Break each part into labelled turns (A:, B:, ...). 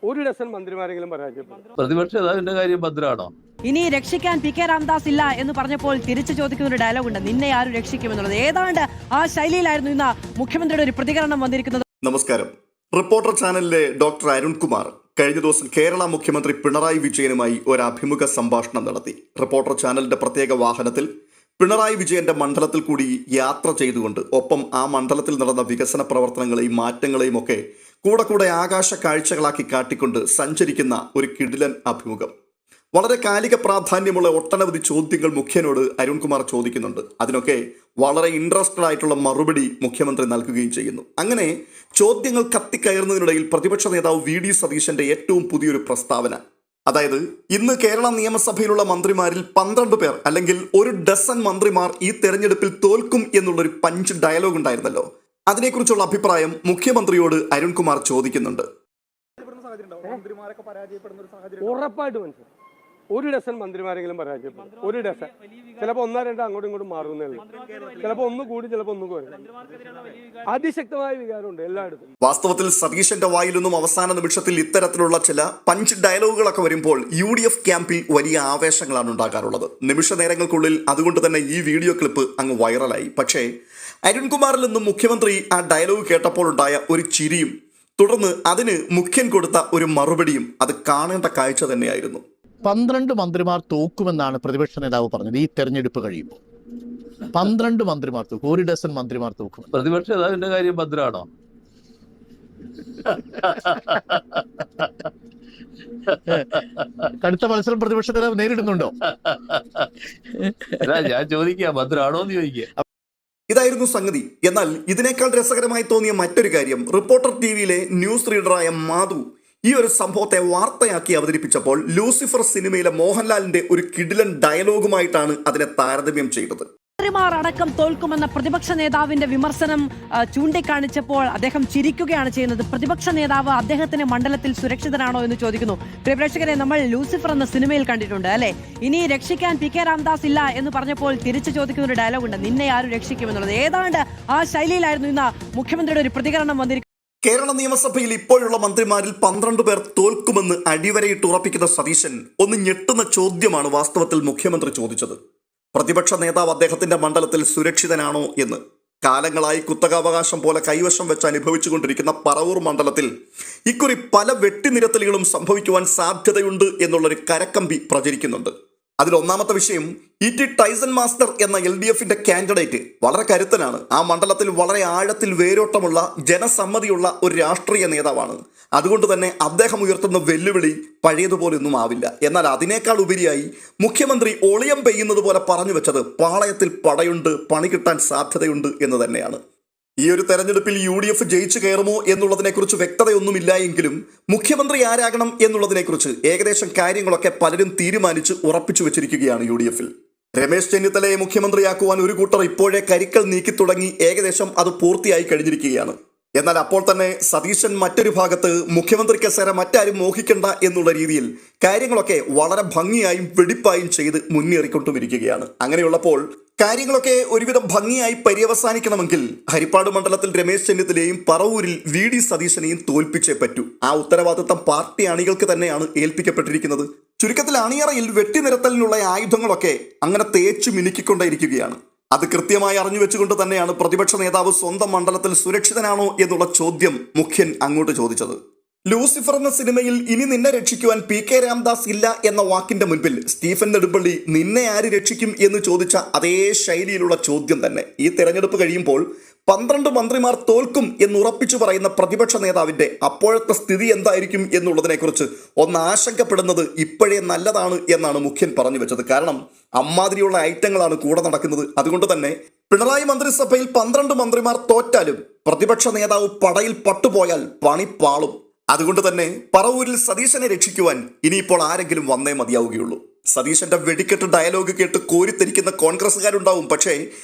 A: ഒരു ഡസൻ മന്ത്രിമാരെങ്കിലും പരാജയപ്പെട്ടു.
B: പ്രതിപക്ഷ നേതാവിന്റെ കാര്യം ഭദ്രാണോ?
C: ഇനി രക്ഷിക്കാൻ പി കെ രാംദാസ് ഇല്ല എന്ന് പറഞ്ഞപ്പോൾ തിരിച്ചു ചോദിക്കുന്ന ഒരു ഡയലോഗ് ഉണ്ട്, നിന്നെ ആരും രക്ഷിക്കുമെന്നുള്ളത്. ഏതാണ്ട് ആ ശൈലിയിലായിരുന്നു ഇന്ന് മുഖ്യമന്ത്രിയുടെ ഒരു പ്രതികരണം വന്നിരിക്കുന്നത്.
D: നമസ്കാരം. റിപ്പോർട്ടർ ചാനലിലെ ഡോക്ടർ അരുൺകുമാർ കഴിഞ്ഞ ദിവസം കേരള മുഖ്യമന്ത്രി പിണറായി വിജയനുമായി ഒരു അഭിമുഖ സംഭാഷണം നടത്തി. റിപ്പോർട്ടർ ചാനലിന്റെ പ്രത്യേക വാഹനത്തിൽ പിണറായി വിജയന്റെ മണ്ഡലത്തിൽ കൂടി യാത്ര ചെയ്തുകൊണ്ട് ഒപ്പം ആ മണ്ഡലത്തിൽ നടന്ന വികസന പ്രവർത്തനങ്ങളെയും മാറ്റങ്ങളെയും ഒക്കെ കൂടെ ആകാശ കാഴ്ചകളാക്കി കാട്ടിക്കൊണ്ട് സഞ്ചരിക്കുന്ന ഒരു കിടിലൻ അഭിമുഖം. വളരെ കാലിക പ്രാധാന്യമുള്ള ഒട്ടനവധി ചോദ്യങ്ങൾ മുഖ്യനോട് അരുൺകുമാർ ചോദിക്കുന്നുണ്ട്. അതിനൊക്കെ വളരെ ഇൻട്രസ്റ്റഡ് ആയിട്ടുള്ള മറുപടി മുഖ്യമന്ത്രി നൽകുകയും ചെയ്യുന്നു. അങ്ങനെ ചോദ്യങ്ങൾ കത്തിക്കയറുന്നതിനിടയിൽ പ്രതിപക്ഷ നേതാവ് വി.ഡി. സതീശന്റെ ഏറ്റവും പുതിയൊരു പ്രസ്താവന, അതായത് ഇന്ന് കേരള നിയമസഭയിലുള്ള മന്ത്രിമാരിൽ 12 പേർ അല്ലെങ്കിൽ ഒരു ഡസൻ മന്ത്രിമാർ ഈ തെരഞ്ഞെടുപ്പിൽ തോൽക്കും എന്നുള്ളൊരു പഞ്ച് ഡയലോഗ് ഉണ്ടായിരുന്നല്ലോ, അതിനെക്കുറിച്ചുള്ള അഭിപ്രായം മുഖ്യമന്ത്രിയോട് അരുൺകുമാർ ചോദിക്കുന്നുണ്ട്.
A: ഉറപ്പായിട്ട് മനസ്സിലായി, ഒരു ഡസൻ മന്ത്രിമാരെങ്കിലും പരാജയപ്പെടും. ഒരു ഡസൻ, ചിലപ്പോൾ 1-2 അങ്ങോട്ടും ഇങ്ങോട്ടും മാറുന്നേ ഉള്ളൂ. ചിലപ്പോൾ ഒന്ന് കൂടി, ചിലപ്പോൾ ഒന്ന് കുറയും. അതിശക്തമായ വികാരമുണ്ട് എല്ലായിടത്തും.
D: വാസ്തവത്തിൽ സതീശന്റെ വായിൽ നിന്നും അവസാന നിമിഷത്തിൽ ഇത്തരത്തിലുള്ള ചില പഞ്ച് ഡയലോഗുകളൊക്കെ വരുമ്പോൾ UDF ക്യാമ്പിൽ വലിയ ആവേശങ്ങളാണ് ഉണ്ടാകാറുള്ളത്. നിമിഷ നേരങ്ങൾക്കുള്ളിൽ അതുകൊണ്ട് തന്നെ ഈ വീഡിയോ ക്ലിപ്പ് അങ്ങ് വൈറലായി. പക്ഷേ അരുൺകുമാറിൽ നിന്നും മുഖ്യമന്ത്രി ആ ഡയലോഗ് കേട്ടപ്പോൾ ഉണ്ടായ ഒരു ചിരിയും തുടർന്ന് അതിന് മുഖ്യൻ കൊടുത്ത ഒരു മറുപടിയും അത് കാണേണ്ട കാഴ്ച തന്നെയായിരുന്നു.
E: 12 മന്ത്രിമാർ തോക്കുമെന്നാണ് പ്രതിപക്ഷ നേതാവ് പറഞ്ഞത്. ഈ തെരഞ്ഞെടുപ്പ് കഴിയുമ്പോൾ 12 മന്ത്രിമാർ തോക്കും, ഒരു ഡസൻ മന്ത്രിമാർ തോക്കും.
B: പ്രതിപക്ഷ നേതാവിന്റെ കാര്യം ഭദ്രാണോ?
E: കടുത്ത മത്സരം പ്രതിപക്ഷ നേതാവ് നേരിടുന്നുണ്ടോ?
B: ഞാൻ ചോദിക്കുക, ഭദ്രാണോ എന്ന് ചോദിക്കുക.
D: ഇതായിരുന്നു സംഗതി. എന്നാൽ ഇതിനേക്കാൾ രസകരമായി തോന്നിയ മറ്റൊരു കാര്യം, റിപ്പോർട്ടർ ടിവിയിലെ ന്യൂസ് റീഡറായ മാധു ഈ ഒരു സംഭവത്തെ വാർത്തയാക്കി അവതരിപ്പിച്ചപ്പോൾ ലൂസിഫർ സിനിമയിലെ മോഹൻലാലിന്റെ ഒരു കിടിലൻ ഡയലോഗുമായിട്ടാണ് അതിനെ താരതമ്യം ചെയ്തത്.
C: മന്ത്രിമാർ അടക്കം തോൽക്കുമെന്ന പ്രതിപക്ഷ നേതാവിന്റെ വിമർശനം ചൂണ്ടിക്കാണിച്ചപ്പോൾ അദ്ദേഹം ചിരിക്കുകയാണ് ചെയ്യുന്നത്. പ്രതിപക്ഷ നേതാവ് അദ്ദേഹത്തിന്റെ മണ്ഡലത്തിൽ സുരക്ഷിതനാണോ എന്ന് ചോദിക്കുന്നു. പ്രിയപ്രേക്ഷകരെ, നമ്മൾ ലൂസിഫർ എന്ന സിനിമയിൽ കണ്ടിട്ടുണ്ട് അല്ലെ? ഇനി രക്ഷിക്കാൻ പി കെ രാംദാസ് ഇല്ല എന്ന് പറഞ്ഞപ്പോൾ തിരിച്ചു ചോദിക്കുന്ന ഒരു ഡയലോഗ് ഉണ്ട്, നിന്നെ ആരും രക്ഷിക്കുമെന്നുള്ളത്. ഏതാണ്ട് ആ ശൈലിയിലായിരുന്നു ഇന്ന് മുഖ്യമന്ത്രിയുടെ ഒരു പ്രതികരണം വന്നിരിക്കുന്നത്.
D: കേരള നിയമസഭയിൽ ഇപ്പോഴുള്ള മന്ത്രിമാരിൽ 12 പേർ തോൽക്കുമെന്ന് അടിവരയിട്ട് ഉറപ്പിക്കുന്ന സതീശൻ ഒന്ന് ഞെട്ടുന്ന ചോദ്യമാണ് വാസ്തവത്തിൽ മുഖ്യമന്ത്രി ചോദിച്ചത്. പ്രതിപക്ഷ നേതാവ് അദ്ദേഹത്തിന്റെ മണ്ഡലത്തിൽ സുരക്ഷിതനാണോ എന്ന്. കാലങ്ങളായി കുത്തകാവകാശം പോലെ കൈവശം വെച്ച് അനുഭവിച്ചുകൊണ്ടിരിക്കുന്ന പറവൂർ മണ്ഡലത്തിൽ ഇക്കുറി പല വെട്ടിനിരത്തലുകളും സംഭവിക്കുവാൻ സാധ്യതയുണ്ട് എന്നുള്ളൊരു കരക്കമ്പി പ്രചരിക്കുന്നുണ്ട്. അതിൽ ഒന്നാമത്തെ വിഷയം, E.T. ടൈസൺ മാസ്റ്റർ എന്ന LDFന്റെ കാൻഡിഡേറ്റ് വളരെ കരുത്തനാണ്. ആ മണ്ഡലത്തിൽ വളരെ ആഴത്തിൽ വേരോട്ടമുള്ള ജനസമ്മതിയുള്ള ഒരു രാഷ്ട്രീയ നേതാവാണ്. അതുകൊണ്ട് തന്നെ അദ്ദേഹം ഉയർത്തുന്ന വെല്ലുവിളി പഴയതുപോലൊന്നും ആവില്ല. എന്നാൽ അതിനേക്കാൾ ഉപരിയായി മുഖ്യമന്ത്രി ഒളിയം പെയ്യുന്നത് പോലെ പറഞ്ഞു വെച്ചത് പാളയത്തിൽ പടയുണ്ട്, പണി കിട്ടാൻ സാധ്യതയുണ്ട് എന്ന് തന്നെയാണ്. ഈ ഒരു തെരഞ്ഞെടുപ്പിൽ UDF ജയിച്ചു കയറുമോ എന്നുള്ളതിനെക്കുറിച്ച് വ്യക്തതയൊന്നുമില്ല എങ്കിലും മുഖ്യമന്ത്രി ആരാകണം എന്നുള്ളതിനെക്കുറിച്ച് ഏകദേശം കാര്യങ്ങളൊക്കെ പലരും തീരുമാനിച്ച് ഉറപ്പിച്ചു വെച്ചിരിക്കുകയാണ് UDFൽ. രമേശ് ചെന്നിത്തലയെ മുഖ്യമന്ത്രിയാക്കുവാൻ ഒരു കൂട്ടർ ഇപ്പോഴേ കരിക്കൽ നീക്കി തുടങ്ങി, ഏകദേശം അത് പൂർത്തിയായി കഴിഞ്ഞിരിക്കുകയാണ്. എന്നാൽ അപ്പോൾ തന്നെ സതീശൻ മറ്റൊരു ഭാഗത്ത് മുഖ്യമന്ത്രി കസേര മറ്റാരും മോഹിക്കണ്ട എന്നുള്ള രീതിയിൽ കാര്യങ്ങളൊക്കെ വളരെ ഭംഗിയായും വെടിപ്പായും ചെയ്ത് മുന്നേറിക്കൊണ്ടുമിരിക്കുകയാണ്. അങ്ങനെയുള്ളപ്പോൾ കാര്യങ്ങളൊക്കെ ഒരുവിധം ഭംഗിയായി പര്യവസാനിക്കണമെങ്കിൽ ഹരിപ്പാട് മണ്ഡലത്തിൽ രമേശ് ചെന്നിത്തലയെയും പറവൂരിൽ വി.ഡി. സതീശനെയും തോൽപ്പിച്ചേ പറ്റൂ. ആ ഉത്തരവാദിത്തം പാർട്ടി അണികൾക്ക് തന്നെയാണ് ഏൽപ്പിക്കപ്പെട്ടിരിക്കുന്നത്. ചുരുക്കത്തിൽ അണിയറയിൽ വെട്ടിനിരത്തലിനുള്ള ആയുധങ്ങളൊക്കെ അങ്ങനെ തേച്ചു മിനുക്കിക്കൊണ്ടേയിരിക്കുകയാണ്. അത് കൃത്യമായി അറിഞ്ഞു വെച്ചുകൊണ്ട് തന്നെയാണ് പ്രതിപക്ഷ നേതാവ് സ്വന്തം മണ്ഡലത്തിൽ സുരക്ഷിതനാണോ എന്നുള്ള ചോദ്യം മുഖ്യൻ അങ്ങോട്ട് ചോദിച്ചത്. ലൂസിഫർ എന്ന സിനിമയിൽ ഇനി നിന്നെ രക്ഷിക്കുവാൻ പി കെ രാംദാസ് ഇല്ല എന്ന വാക്കിന്റെ മുൻപിൽ സ്റ്റീഫൻ നെടുമ്പള്ളി നിന്നെ ആര് രക്ഷിക്കും എന്ന് ചോദിച്ച അതേ ശൈലിയിലുള്ള ചോദ്യം തന്നെ. ഈ തെരഞ്ഞെടുപ്പ് കഴിയുമ്പോൾ 12 മന്ത്രിമാർ തോൽക്കും എന്നുറപ്പിച്ചു പറയുന്ന പ്രതിപക്ഷ നേതാവിന്റെ അപ്പോഴത്തെ സ്ഥിതി എന്തായിരിക്കും എന്നുള്ളതിനെക്കുറിച്ച് ഒന്ന് ആശങ്കപ്പെടുന്നത് ഇപ്പോഴേ നല്ലതാണ് എന്നാണ് മുഖ്യൻ പറഞ്ഞു വെച്ചത്. കാരണം അമ്മാതിരിയുള്ള ഐറ്റങ്ങളാണ് കൂടെ നടക്കുന്നത്. അതുകൊണ്ട് തന്നെ പിണറായി മന്ത്രിസഭയിൽ 12 മന്ത്രിമാർ തോറ്റാലും പ്രതിപക്ഷ നേതാവ് പടയിൽ പട്ടുപോയാൽ പണി പാളും. അതുകൊണ്ട് തന്നെ പറവൂരിൽ സതീശനെ രക്ഷിക്കുവാൻ ഇനിയിപ്പോൾ ആരെങ്കിലും വന്നേ മതിയാവുകയുള്ളൂ. സതീശന്റെ വെടിക്കെട്ട് ഡയലോഗ് കേട്ട് കോരിത്തിരിക്കുന്ന കോൺഗ്രസ്സുകാരുണ്ടാവും. പക്ഷേ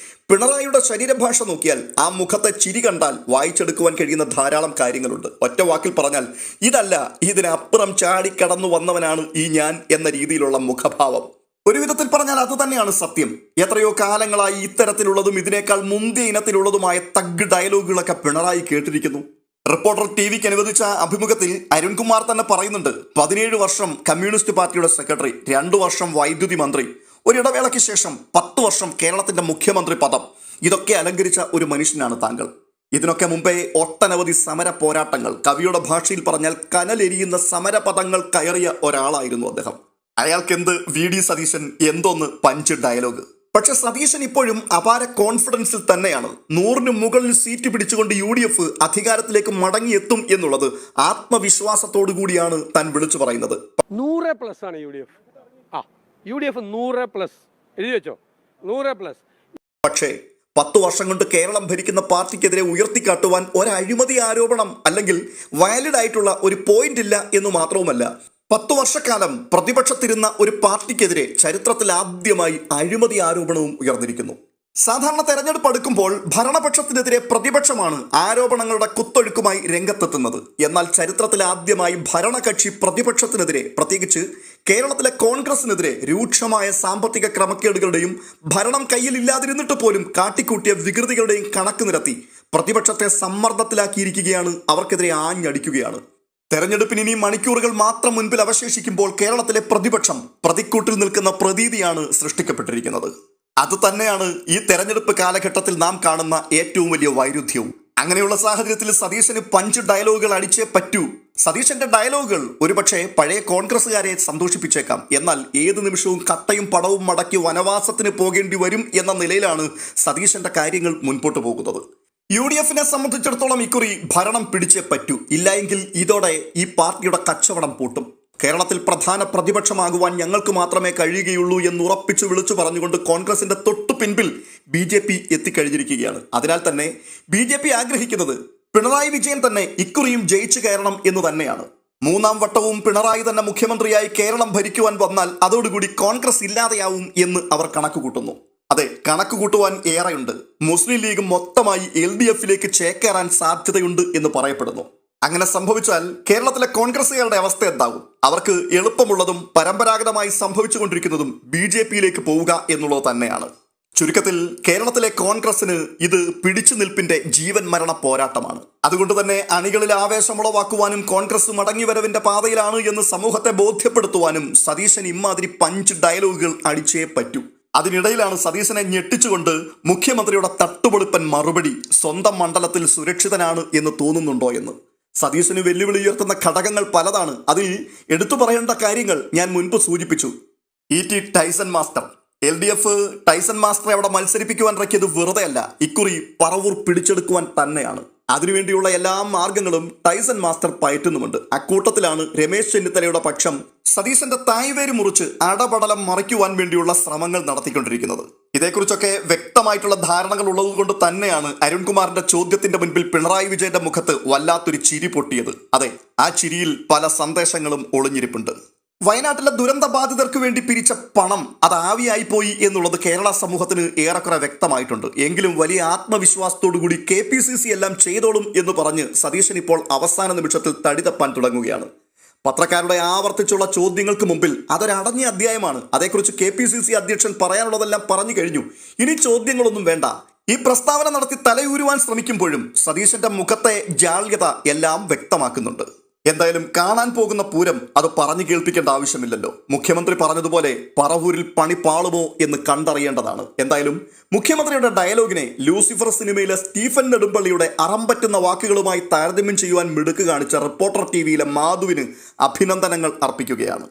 D: പിണറായിയുടെ ശരീരഭാഷ നോക്കിയാൽ, ആ മുഖത്തെ ചിരി കണ്ടാൽ വായിച്ചെടുക്കുവാൻ കഴിയുന്ന ധാരാളം കാര്യങ്ങളുണ്ട്. ഒറ്റ വാക്കിൽ പറഞ്ഞാൽ ഇതല്ല, ഇതിനപ്പുറം ചാടിക്കടന്നു വന്നവനാണ് ഈ ഞാൻ എന്ന രീതിയിലുള്ള മുഖഭാവം. ഒരു വിധത്തിൽ പറഞ്ഞാൽ അത് തന്നെയാണ് സത്യം. എത്രയോ കാലങ്ങളായി ഇത്തരത്തിലുള്ളതും ഇതിനേക്കാൾ മുന്തിയ ഇനത്തിലുള്ളതുമായ തഗ് ഡയലോഗുകളൊക്കെ പിണറായി കേട്ടിരിക്കുന്നു. റിപ്പോർട്ടർ ടിവിക്ക് അനുവദിച്ച അഭിമുഖത്തിൽ അരുൺകുമാർ തന്നെ പറയുന്നുണ്ട്, 17 വർഷം കമ്മ്യൂണിസ്റ്റ് പാർട്ടിയുടെ സെക്രട്ടറി, 2 വർഷം വൈദ്യുതി മന്ത്രി, ഒരിടവേളയ്ക്ക് ശേഷം 10 വർഷം കേരളത്തിന്റെ മുഖ്യമന്ത്രി പദം, ഇതൊക്കെ അലങ്കരിച്ച ഒരു മനുഷ്യനാണ് താങ്കൾ. ഇതിനൊക്കെ മുമ്പേ ഒട്ടനവധി സമര പോരാട്ടങ്ങൾ, കവിയുടെ ഭാഷയിൽ പറഞ്ഞാൽ കനലെരിയുന്ന സമരപദങ്ങൾ കയറിയ ഒരാളായിരുന്നു അദ്ദേഹം. അയാൾക്ക് എന്ത് VD സതീശൻ, എന്തോന്ന് പഞ്ച് ഡയലോഗ്. പക്ഷെ സതീശൻ ഇപ്പോഴും അപാര കോൺഫിഡൻസിൽ തന്നെയാണ്. 100-ന് മുകളിൽ സീറ്റ് പിടിച്ചുകൊണ്ട് UDF അധികാരത്തിലേക്ക് മടങ്ങിയെത്തും എന്നുള്ളത് ആത്മവിശ്വാസത്തോടു കൂടിയാണ് താൻ വിളിച്ചു പറയുന്നത്.
A: 100+ ആണ് UDF. UDF 100+, എഴുതി വെച്ചോ, 100+.
D: പക്ഷേ 10 വർഷം കൊണ്ട് കേരളം ഭരിക്കുന്ന പാർട്ടിക്കെതിരെ ഉയർത്തിക്കാട്ടുവാൻ ഒരു അഴിമതി ആരോപണം അല്ലെങ്കിൽ വാലിഡ് ആയിട്ടുള്ള ഒരു പോയിന്റ് ഇല്ല എന്ന് മാത്രവുമല്ല, 10 വർഷക്കാലം പ്രതിപക്ഷത്തിരുന്ന ഒരു പാർട്ടിക്കെതിരെ ചരിത്രത്തിൽ ആദ്യമായി അഴിമതി ആരോപണവും ഉയർന്നിരിക്കുന്നു. സാധാരണ തെരഞ്ഞെടുപ്പ് അടുക്കുമ്പോൾ ഭരണപക്ഷത്തിനെതിരെ പ്രതിപക്ഷമാണ് ആരോപണങ്ങളുടെ കുത്തൊഴുക്കുമായി രംഗത്തെത്തുന്നത്. എന്നാൽ ചരിത്രത്തിൽ ആദ്യമായി ഭരണകക്ഷി പ്രതിപക്ഷത്തിനെതിരെ, പ്രത്യേകിച്ച് കേരളത്തിലെ കോൺഗ്രസിനെതിരെ രൂക്ഷമായ സാമ്പത്തിക ക്രമക്കേടുകളുടെയും ഭരണം കയ്യിലില്ലാതിരുന്നിട്ട് പോലും കാട്ടിക്കൂട്ടിയ വികൃതികളുടെയും കണക്ക് നിരത്തി പ്രതിപക്ഷത്തെ സമ്മർദ്ദത്തിലാക്കിയിരിക്കുകയാണ്, അവർക്കെതിരെ ആഞ്ഞടിക്കുകയാണ്. തെരഞ്ഞെടുപ്പിന് ഇനി മണിക്കൂറുകൾ മാത്രം മുൻപിൽ അവശേഷിക്കുമ്പോൾ കേരളത്തിലെ പ്രതിപക്ഷം പ്രതിക്കൂട്ടിൽ നിൽക്കുന്ന പ്രതീതിയാണ് സൃഷ്ടിക്കപ്പെട്ടിരിക്കുന്നത്. അത് തന്നെയാണ് ഈ തെരഞ്ഞെടുപ്പ് കാലഘട്ടത്തിൽ നാം കാണുന്ന ഏറ്റവും വലിയ വൈരുദ്ധ്യവും. അങ്ങനെയുള്ള സാഹചര്യത്തിൽ സതീശന് പഞ്ച് ഡയലോഗുകൾ അടിച്ചേ പറ്റൂ. സതീശന്റെ ഡയലോഗുകൾ ഒരുപക്ഷെ പഴയ കോൺഗ്രസുകാരെ സന്തോഷിപ്പിച്ചേക്കാം. എന്നാൽ ഏത് നിമിഷവും കട്ടയും പടവും മടക്കി വനവാസത്തിന് പോകേണ്ടി വരും എന്ന നിലയിലാണ് സതീശന്റെ കാര്യങ്ങൾ മുൻപോട്ട് പോകുന്നത്. UDFനെ സംബന്ധിച്ചിടത്തോളം ഇക്കുറി ഭരണം പിടിച്ചേ പറ്റൂ. ഇല്ലായെങ്കിൽ ഇതോടെ ഈ പാർട്ടിയുടെ കച്ചവടം പൂട്ടും. കേരളത്തിൽ പ്രധാന പ്രതിപക്ഷമാകുവാൻ ഞങ്ങൾക്ക് മാത്രമേ കഴിയുകയുള്ളൂ എന്ന് ഉറപ്പിച്ചു വിളിച്ചു പറഞ്ഞുകൊണ്ട് കോൺഗ്രസിന്റെ തൊട്ടു പിൻപിൽ BJP എത്തിക്കഴിഞ്ഞിരിക്കുകയാണ്. അതിനാൽ തന്നെ BJP ആഗ്രഹിക്കുന്നത് പിണറായി വിജയൻ തന്നെ ഇക്കുറിയും ജയിച്ചു കയറണം എന്ന് തന്നെയാണ്. 3ാം വട്ടവും പിണറായി തന്നെ മുഖ്യമന്ത്രിയായി കേരളം ഭരിക്കുവാൻ വന്നാൽ അതോടുകൂടി കോൺഗ്രസ് ഇല്ലാതെയാവും എന്ന് അവർ കണക്കുകൂട്ടുന്നു. അതെ, കണക്ക് കൂട്ടുവാൻ ഏറെയുണ്ട്. മുസ്ലിം ലീഗ് മൊത്തമായി LDFിലേക്ക് ചേക്കേറാൻ സാധ്യതയുണ്ട് എന്ന് പറയപ്പെടുന്നു. അങ്ങനെ സംഭവിച്ചാൽ കേരളത്തിലെ കോൺഗ്രസുകാരുടെ അവസ്ഥ എന്താകും? അവർക്ക് എളുപ്പമുള്ളതും പരമ്പരാഗതമായി സംഭവിച്ചുകൊണ്ടിരിക്കുന്നതും BJPയിലേക്ക് പോവുക എന്നുള്ളത് തന്നെയാണ്. ചുരുക്കത്തിൽ കേരളത്തിലെ കോൺഗ്രസിന് ഇത് പിടിച്ചു നിൽപ്പിന്റെ ജീവൻ മരണ പോരാട്ടമാണ്. അതുകൊണ്ട് തന്നെ അണികളിൽ ആവേശമുളവാക്കുവാനും കോൺഗ്രസ് മടങ്ങിവരവിന്റെ പാതയിലാണ് എന്ന് സമൂഹത്തെ ബോധ്യപ്പെടുത്തുവാനും സതീശൻ ഇമാതിരി പഞ്ച് ഡയലോഗുകൾ അടിച്ചേ പറ്റൂ. അതിനിടയിലാണ് സതീശനെ ഞെട്ടിച്ചുകൊണ്ട് മുഖ്യമന്ത്രിയുടെ തട്ടുപൊളിപ്പൻ മറുപടി, സ്വന്തം മണ്ഡലത്തിൽ സുരക്ഷിതനാണ് എന്ന് തോന്നുന്നുണ്ടോ എന്ന്. സതീശന് വെല്ലുവിളി ഉയർത്തുന്ന ഘടകങ്ങൾ പലതാണ്. അതിൽ എടുത്തു പറയേണ്ട കാര്യങ്ങൾ ഞാൻ മുൻപ് സൂചിപ്പിച്ചു. E.T. Taison master, LDF Taison മാസ്റ്ററെ അവിടെ മത്സരിപ്പിക്കുവാൻ ഇറക്കിയത് വെറുതെ അല്ല, ഇക്കുറി പറവൂർ പിടിച്ചെടുക്കുവാൻ തന്നെയാണ്. അതിനുവേണ്ടിയുള്ള എല്ലാ മാർഗങ്ങളും ടൈസൺ മാസ്റ്റർ പയറ്റുന്നുമുണ്ട്. അക്കൂട്ടത്തിലാണ് രമേശ് ചെന്നിത്തലയുടെ പക്ഷം സതീശന്റെ തായ്വേര് മുറിച്ച് അടപടലം മറിക്കുവാൻ വേണ്ടിയുള്ള ശ്രമങ്ങൾ നടത്തിക്കൊണ്ടിരിക്കുന്നത്. ഇതേക്കുറിച്ചൊക്കെ വ്യക്തമായിട്ടുള്ള ധാരണകൾ ഉള്ളതുകൊണ്ട് തന്നെയാണ് അരുൺകുമാറിന്റെ ചോദ്യത്തിന്റെ മുൻപിൽ പിണറായി വിജയന്റെ മുഖത്ത് വല്ലാത്തൊരു ചിരി പൊട്ടിയത്. അതെ, ആ ചിരിയിൽ പല സന്ദേശങ്ങളും ഒളിഞ്ഞിരിപ്പുണ്ട്. വയനാട്ടിലെ ദുരന്ത ബാധിതർക്ക് വേണ്ടി പിരിച്ച പണം അത് ആവിയായി പോയി എന്നുള്ളത് കേരള സമൂഹത്തിന് ഏറെക്കുറെ വ്യക്തമായിട്ടുണ്ട്. എങ്കിലും വലിയ ആത്മവിശ്വാസത്തോടുകൂടി KPCC എല്ലാം ചെയ്തോളും എന്ന് പറഞ്ഞ് സതീശൻ ഇപ്പോൾ അവസാന നിമിഷത്തിൽ തടി തപ്പാൻ തുടങ്ങുകയാണ്. പത്രക്കാരുടെ ആവർത്തിച്ചുള്ള ചോദ്യങ്ങൾക്ക് മുമ്പിൽ അതൊരടഞ്ഞ അധ്യായമാണ്. അതേക്കുറിച്ച് KPCC അധ്യക്ഷൻ പറയാനുള്ളതെല്ലാം പറഞ്ഞു കഴിഞ്ഞു. ഇനി ചോദ്യങ്ങളൊന്നും വേണ്ട. ഈ പ്രസ്താവന നടത്തി തലയൂരുവാൻ ശ്രമിക്കുമ്പോഴും സതീശന്റെ മുഖത്തെ ജാള്യത എല്ലാം വ്യക്തമാക്കുന്നുണ്ട്. എന്തായാലും കാണാൻ പോകുന്ന പൂരം അത് പറഞ്ഞു കേൾപ്പിക്കേണ്ട ആവശ്യമില്ലല്ലോ. മുഖ്യമന്ത്രി പറഞ്ഞതുപോലെ പറവൂരിൽ പണി പാളുമോ എന്ന് കണ്ടറിയേണ്ടതാണ്. എന്തായാലും മുഖ്യമന്ത്രിയുടെ ഡയലോഗിനെ ലൂസിഫർ സിനിമയിലെ സ്റ്റീഫൻ നെടുമ്പള്ളിയുടെ അറമ്പറ്റുന്ന വാക്കുകളുമായി താരതമ്യം ചെയ്യുവാൻ മിടുക്ക് കാണിച്ച റിപ്പോർട്ടർ TVയിലെ മാധുവിന് അഭിനന്ദനങ്ങൾ അർപ്പിക്കുകയാണ്.